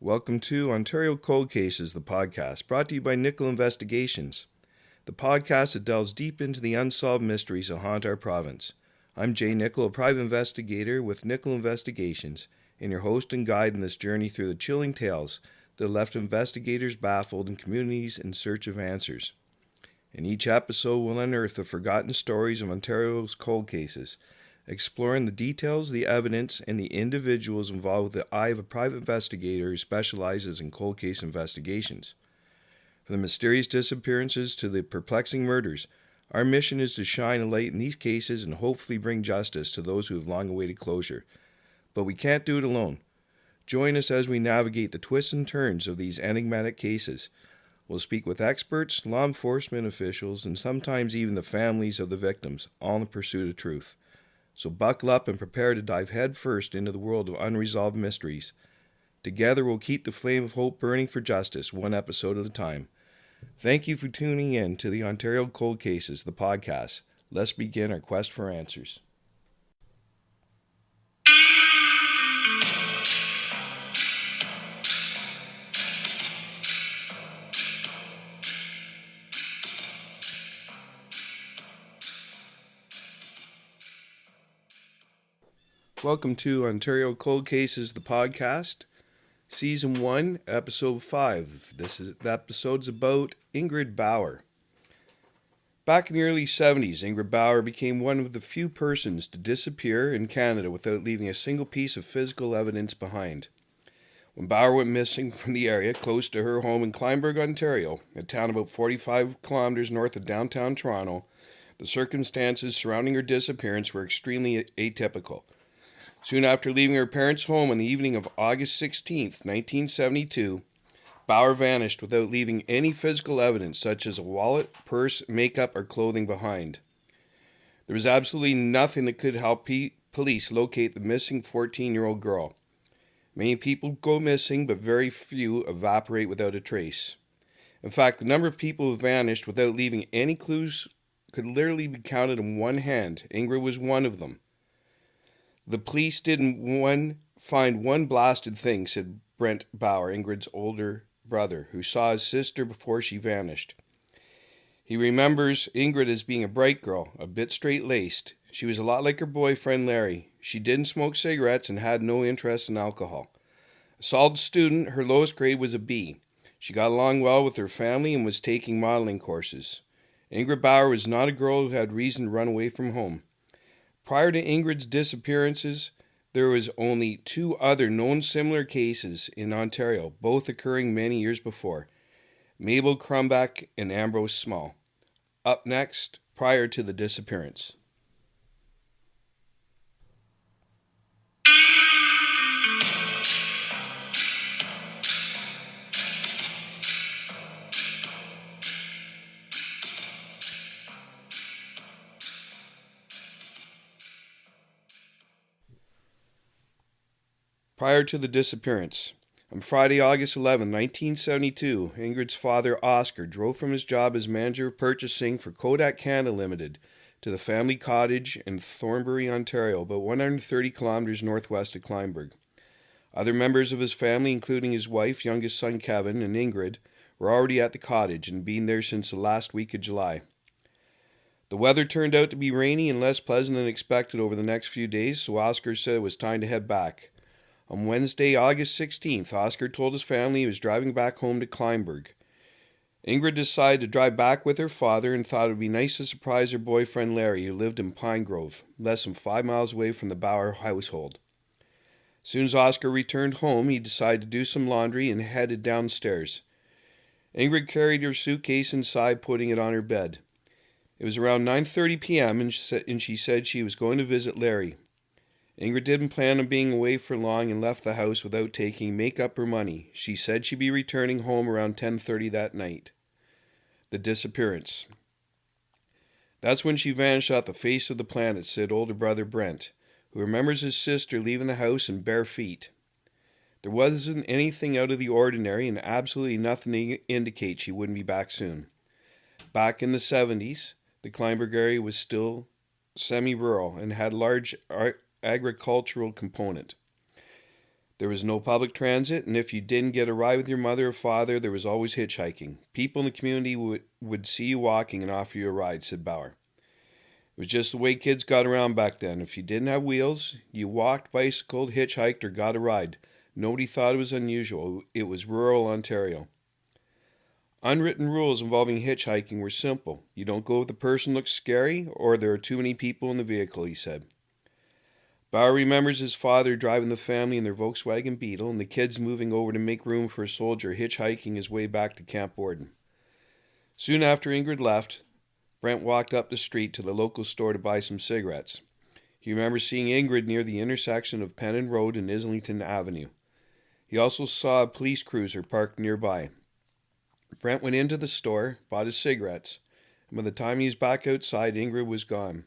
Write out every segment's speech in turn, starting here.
Welcome to Ontario Cold Cases, the podcast, brought to you by Nickel Investigations, the podcast that delves deep into the unsolved mysteries that haunt our province. I'm Jay Nickel, a private investigator with Nickel Investigations, and your host and guide in this journey through the chilling tales that left investigators baffled and communities in search of answers. In each episode, we'll unearth the forgotten stories of Ontario's cold cases, exploring the details, the evidence, and the individuals involved with the eye of a private investigator who specializes in cold case investigations. From the mysterious disappearances to the perplexing murders, our mission is to shine a light in these cases and hopefully bring justice to those who have long awaited closure. But we can't do it alone. Join us as we navigate the twists and turns of these enigmatic cases. We'll speak with experts, law enforcement officials, and sometimes even the families of the victims, all in the pursuit of truth. So buckle up and prepare to dive headfirst into the world of unresolved mysteries. Together we'll keep the flame of hope burning for justice, one episode at a time. Thank you for tuning in to the Ontario Cold Cases, the podcast. Let's begin our quest for answers. Welcome to Ontario Cold Cases, the podcast, Season 1, Episode 5. The episode's about Ingrid Bauer. Back in the early 70s, Ingrid Bauer became one of the few persons to disappear in Canada without leaving a single piece of physical evidence behind. When Bauer went missing from the area close to her home in Kleinburg, Ontario, a town about 45 kilometers north of downtown Toronto, the circumstances surrounding her disappearance were extremely atypical. Soon after leaving her parents' home on the evening of August 16, 1972, Bauer vanished without leaving any physical evidence such as a wallet, purse, makeup, or clothing behind. There was absolutely nothing that could help police locate the missing 14-year-old girl. Many people go missing, but very few evaporate without a trace. In fact, the number of people who vanished without leaving any clues could literally be counted on one hand. Ingrid was one of them. The police didn't find one blasted thing, said Brent Bauer, Ingrid's older brother, who saw his sister before she vanished. He remembers Ingrid as being a bright girl, a bit straight-laced. She was a lot like her boyfriend Larry. She didn't smoke cigarettes and had no interest in alcohol. A solid student, her lowest grade was a B. She got along well with her family and was taking modeling courses. Ingrid Bauer was not a girl who had reason to run away from home. Prior to Ingrid's disappearances, there was only two other known similar cases in Ontario, both occurring many years before. Mabel Crumback and Ambrose Small. Up next, prior to the disappearance. Prior to the disappearance. On Friday, August 11, 1972, Ingrid's father, Oscar, drove from his job as manager of purchasing for Kodak Canada Limited to the family cottage in Thornbury, Ontario, about 130 kilometers northwest of Kleinburg. Other members of his family, including his wife, youngest son Kevin, and Ingrid, were already at the cottage and been there since the last week of July. The weather turned out to be rainy and less pleasant than expected over the next few days, so Oscar said it was time to head back. On Wednesday, August 16th, Oscar told his family he was driving back home to Kleinburg. Ingrid decided to drive back with her father and thought it would be nice to surprise her boyfriend Larry, who lived in Pine Grove, less than 5 miles away from the Bauer household. As soon as Oscar returned home, he decided to do some laundry and headed downstairs. Ingrid carried her suitcase inside, putting it on her bed. It was around 9:30 p.m. and she said she was going to visit Larry. Ingrid didn't plan on being away for long and left the house without taking makeup or money. She said she'd be returning home around 10:30 that night. The disappearance. That's when she vanished off the face of the planet, said older brother Brent, who remembers his sister leaving the house in bare feet. There wasn't anything out of the ordinary and absolutely nothing to indicate she wouldn't be back soon. Back in the 70s, the Kleinburg area was still semi-rural and had large agricultural component. There was no public transit, and if you didn't get a ride with your mother or father, there was always hitchhiking. People in the community would see you walking and offer you a ride, said Bauer. It was just the way kids got around back then. If you didn't have wheels, you walked, bicycled, hitchhiked, or got a ride. Nobody thought it was unusual. It was rural Ontario. Unwritten rules involving hitchhiking were simple. You don't go if the person looks scary or there are too many people in the vehicle, he said. Bauer remembers his father driving the family in their Volkswagen Beetle and the kids moving over to make room for a soldier hitchhiking his way back to Camp Borden. Soon after Ingrid left, Brent walked up the street to the local store to buy some cigarettes. He remembers seeing Ingrid near the intersection of Pennon Road and Islington Avenue. He also saw a police cruiser parked nearby. Brent went into the store, bought his cigarettes, and by the time he was back outside, Ingrid was gone.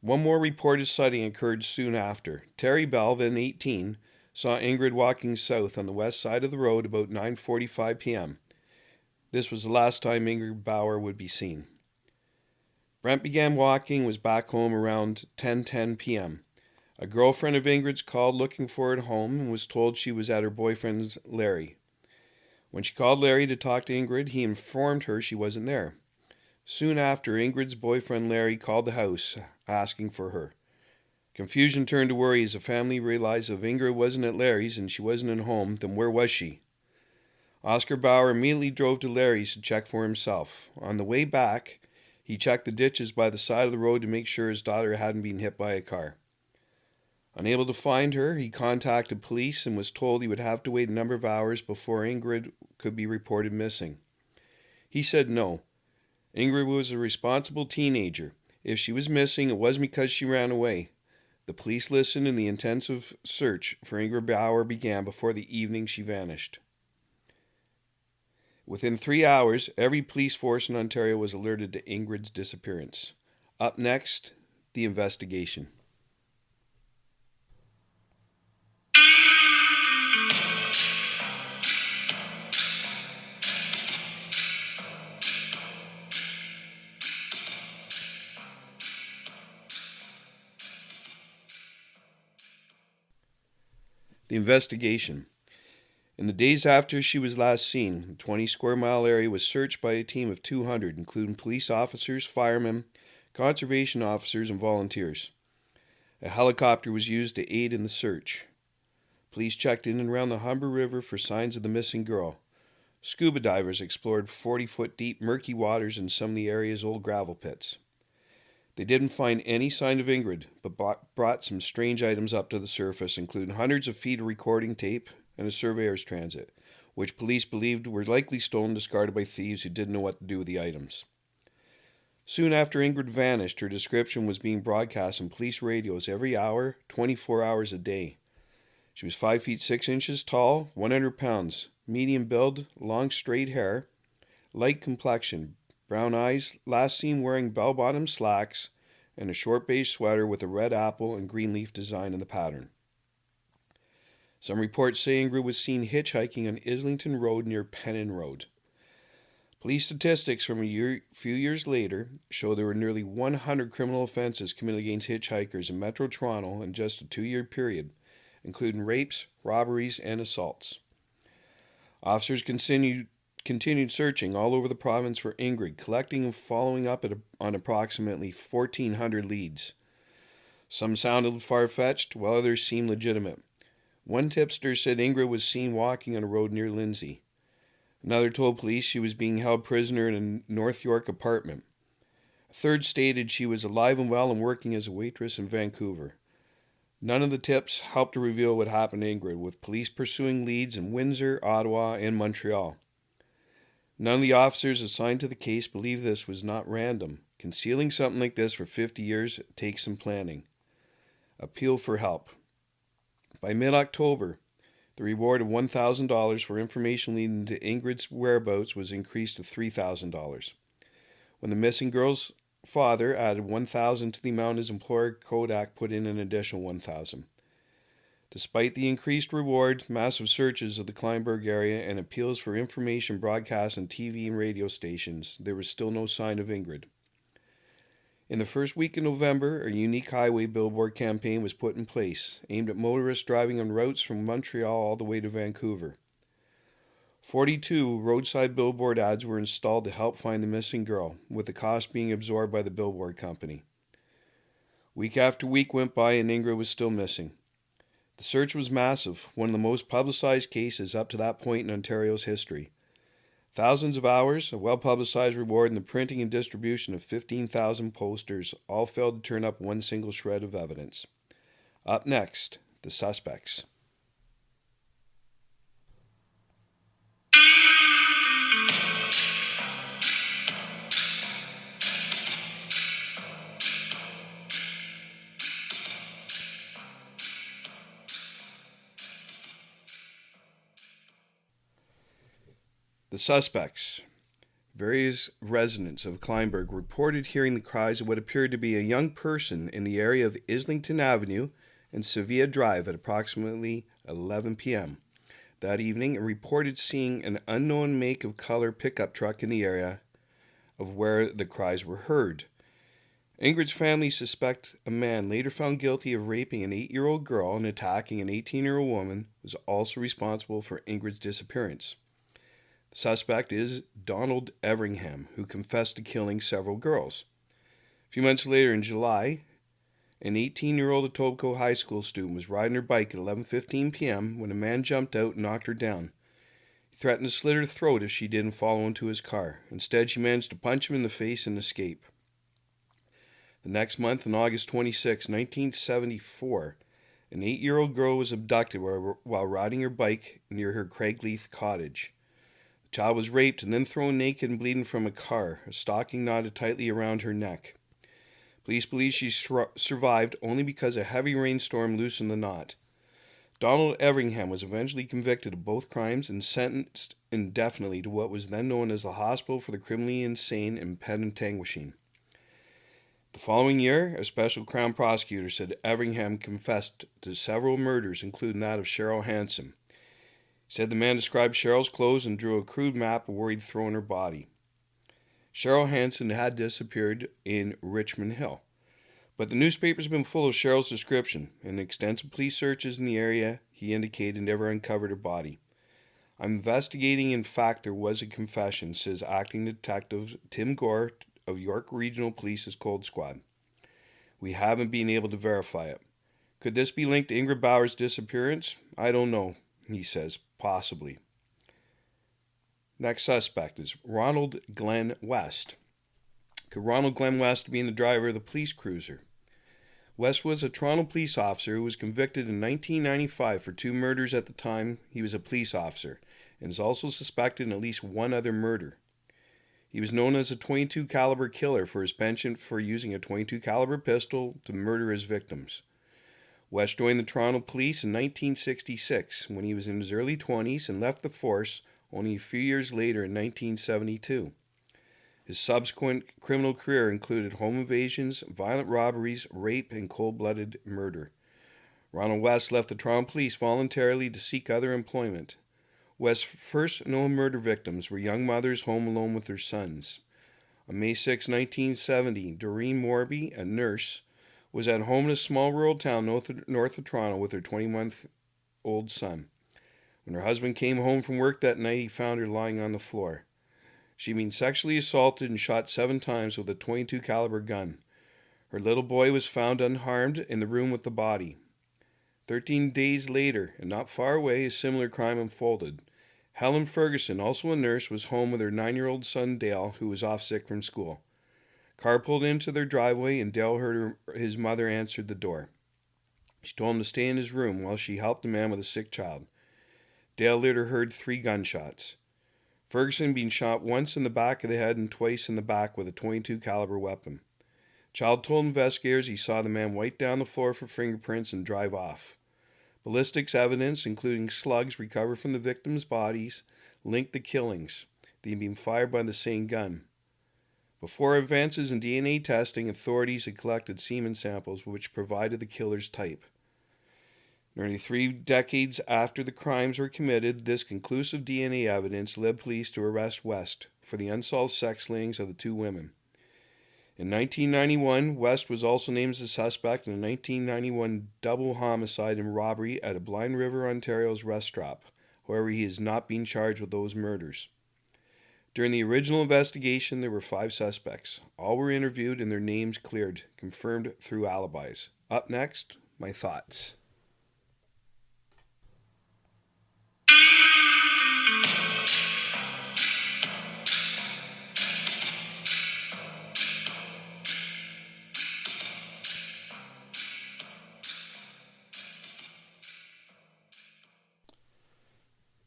One more reported sighting occurred soon after. Terry Bell, then 18, saw Ingrid walking south on the west side of the road about 9:45 p.m. This was the last time Ingrid Bauer would be seen. Brent began walking and was back home around 10:10 p.m. A girlfriend of Ingrid's called looking for her at home and was told she was at her boyfriend's Larry. When she called Larry to talk to Ingrid, he informed her she wasn't there. Soon after, Ingrid's boyfriend Larry called the house, asking for her. Confusion turned to worry as the family realized if Ingrid wasn't at Larry's and she wasn't at home, then where was she? Oscar Bauer immediately drove to Larry's to check for himself. On the way back, he checked the ditches by the side of the road to make sure his daughter hadn't been hit by a car. Unable to find her, he contacted police and was told he would have to wait a number of hours before Ingrid could be reported missing. He said no. Ingrid was a responsible teenager. If she was missing, it wasn't because she ran away. The police listened and the intensive search for Ingrid Bauer began before the evening she vanished. Within 3 hours, every police force in Ontario was alerted to Ingrid's disappearance. Up next, the investigation. The investigation. In the days after she was last seen, the 20 square mile area was searched by a team of 200, including police officers, firemen, conservation officers, and volunteers. A helicopter was used to aid in the search. Police checked in and around the Humber River for signs of the missing girl. Scuba divers explored 40-foot deep murky waters in some of the area's old gravel pits. They didn't find any sign of Ingrid, but brought some strange items up to the surface, including hundreds of feet of recording tape and a surveyor's transit, which police believed were likely stolen, discarded by thieves who didn't know what to do with the items. Soon after Ingrid vanished, her description was being broadcast on police radios every hour, 24 hours a day. She was 5 feet 6 inches tall, 100 pounds, medium build, long straight hair, light complexion, brown eyes, last seen wearing bell-bottom slacks and a short beige sweater with a red apple and green leaf design in the pattern. Some reports say Ingrid was seen hitchhiking on Islington Road near Pennon Road. Police statistics from a few years later show there were nearly 100 criminal offenses committed against hitchhikers in Metro Toronto in just a 2-year period, including rapes, robberies, and assaults. Officers continued searching all over the province for Ingrid, collecting and following up on approximately 1,400 leads. Some sounded far-fetched, while others seemed legitimate. One tipster said Ingrid was seen walking on a road near Lindsay. Another told police she was being held prisoner in a North York apartment. A third stated she was alive and well and working as a waitress in Vancouver. None of the tips helped to reveal what happened to Ingrid, with police pursuing leads in Windsor, Ottawa, and Montreal. None of the officers assigned to the case believed this was not random. Concealing something like this for 50 years takes some planning. Appeal for help. By mid-October, the reward of $1,000 for information leading to Ingrid's whereabouts was increased to $3,000. When the missing girl's father added $1,000 to the amount his employer Kodak put in an additional $1,000. Despite the increased reward, massive searches of the Kleinburg area, and appeals for information broadcast on TV and radio stations, there was still no sign of Ingrid. In the first week of November, a unique highway billboard campaign was put in place, aimed at motorists driving on routes from Montreal all the way to Vancouver. 42 roadside billboard ads were installed to help find the missing girl, with the cost being absorbed by the billboard company. Week after week went by and Ingrid was still missing. The search was massive, one of the most publicized cases up to that point in Ontario's history. Thousands of hours, a well-publicized reward, and the printing and distribution of 15,000 posters all failed to turn up one single shred of evidence. Up next, the suspects. The suspects. Various residents of Kleinburg reported hearing the cries of what appeared to be a young person in the area of Islington Avenue and Sevilla Drive at approximately 11 p.m. that evening, and reported seeing an unknown make of color pickup truck in the area of where the cries were heard. Ingrid's family suspect a man later found guilty of raping an 8-year-old girl and attacking an 18-year-old woman was also responsible for Ingrid's disappearance. The suspect is Donald Everingham, who confessed to killing several girls. A few months later, in July, an 18-year-old Etobicoke High School student was riding her bike at 11:15 p.m. when a man jumped out and knocked her down. He threatened to slit her throat if she didn't follow into his car. Instead, she managed to punch him in the face and escape. The next month, on August 26, 1974, an 8-year-old girl was abducted while riding her bike near her Craigleith cottage. The child was raped and then thrown naked and bleeding from a car, a stocking knotted tightly around her neck. Police believe she survived only because a heavy rainstorm loosened the knot. Donald Everingham was eventually convicted of both crimes and sentenced indefinitely to what was then known as the Hospital for the Criminally Insane in Penetanguishene. The following year, a special Crown prosecutor said Everingham confessed to several murders, including that of Cheryl Hansen. He said the man described Cheryl's clothes and drew a crude map of where he'd thrown her body. Cheryl Hansen had disappeared in Richmond Hill, but the newspapers have been full of Cheryl's description, and extensive police searches in the area he indicated never uncovered her body. I'm investigating. In fact, there was a confession, says Acting Detective Tim Gore of York Regional Police's Cold Squad. We haven't been able to verify it. Could this be linked to Ingrid Bauer's disappearance? I don't know, he says. Possibly. Next suspect is Ronald Glenn West. Could Ronald Glenn West be the driver of the police cruiser? West was a Toronto police officer who was convicted in 1995 for 2 murders at the time he was a police officer, and is also suspected in at least 1 other murder. He was known as a .22 caliber killer for his penchant for using a .22 caliber pistol to murder his victims. West joined the Toronto Police in 1966 when he was in his early 20s and left the force only a few years later in 1972. His subsequent criminal career included home invasions, violent robberies, rape, and cold-blooded murder. Ronald West left the Toronto Police voluntarily to seek other employment. West's first known murder victims were young mothers home alone with their sons. On May 6, 1970, Doreen Morby, a nurse, was at home in a small rural town north of Toronto with her 20-month-old son. When her husband came home from work that night, he found her lying on the floor. She'd been sexually assaulted and shot 7 times with a .22 caliber gun. Her little boy was found unharmed in the room with the body. 13 days later, and not far away, a similar crime unfolded. Helen Ferguson, also a nurse, was home with her 9-year-old son Dale, who was off sick from school. Car pulled into their driveway and Dale heard his mother answered the door. She told him to stay in his room while she helped a man with a sick child. Dale later heard 3 gunshots. Ferguson being shot once in the back of the head and twice in the back with a .22 caliber weapon. Child told investigators he saw the man wipe down the floor for fingerprints and drive off. Ballistics evidence, including slugs recovered from the victims' bodies, linked the killings. They had been fired by the same gun. Before advances in DNA testing, authorities had collected semen samples which provided the killer's type. Nearly 3 decades after the crimes were committed, this conclusive DNA evidence led police to arrest West for the unsolved sex slayings of the 2 women. In 1991, West was also named as a suspect in a 1991 double homicide and robbery at a Blind River, Ontario's rest stop. However, he is not being charged with those murders. During the original investigation, there were 5 suspects. All were interviewed and their names cleared, confirmed through alibis. Up next, my thoughts.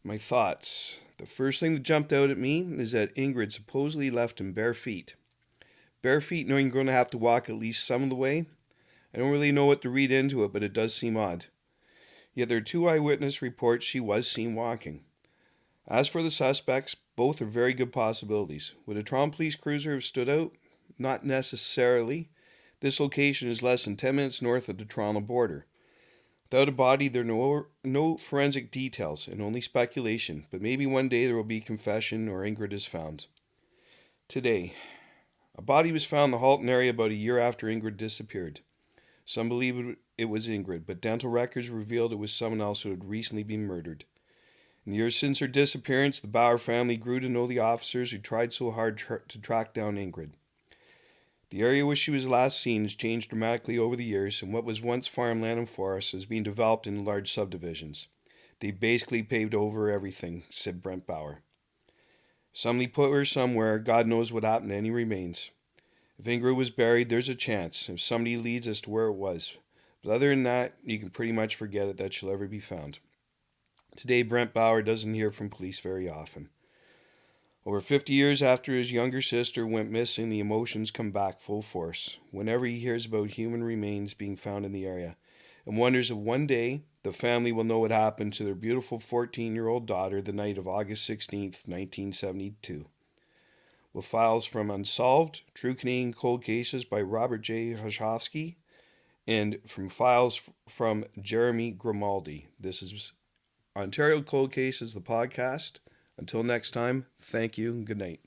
My thoughts. The first thing that jumped out at me is that Ingrid supposedly left in bare feet. Bare feet knowing you're going to have to walk at least some of the way? I don't really know what to read into it, but it does seem odd. Yet there are 2 eyewitness reports she was seen walking. As for the suspects, both are very good possibilities. Would a Toronto police cruiser have stood out? Not necessarily. This location is less than 10 minutes north of the Toronto border. Without a body, there are no forensic details and only speculation, but maybe one day there will be confession or Ingrid is found. Today, a body was found in the Halton area about a year after Ingrid disappeared. Some believe it was Ingrid, but dental records revealed it was someone else who had recently been murdered. In the years since her disappearance, the Bauer family grew to know the officers who tried so hard to track down Ingrid. The area where she was last seen has changed dramatically over the years, and what was once farmland and forest has been developed into large subdivisions. They basically paved over everything, said Brent Bauer. Somebody put her somewhere. God knows what happened to any remains. If Ingrid was buried, there's a chance, if somebody leads us to where it was. But other than that, you can pretty much forget it that she'll ever be found. Today, Brent Bauer doesn't hear from police very often. Over 50 years after his younger sister went missing, the emotions come back full force whenever he hears about human remains being found in the area, and wonders if one day the family will know what happened to their beautiful 14-year-old daughter the night of August 16th, 1972. With files from Unsolved, True Canadian Cold Cases by Robert J. Hoshovsky, and from files from Jeremy Grimaldi. This is Ontario Cold Cases, the podcast. Until next time, thank you and good night.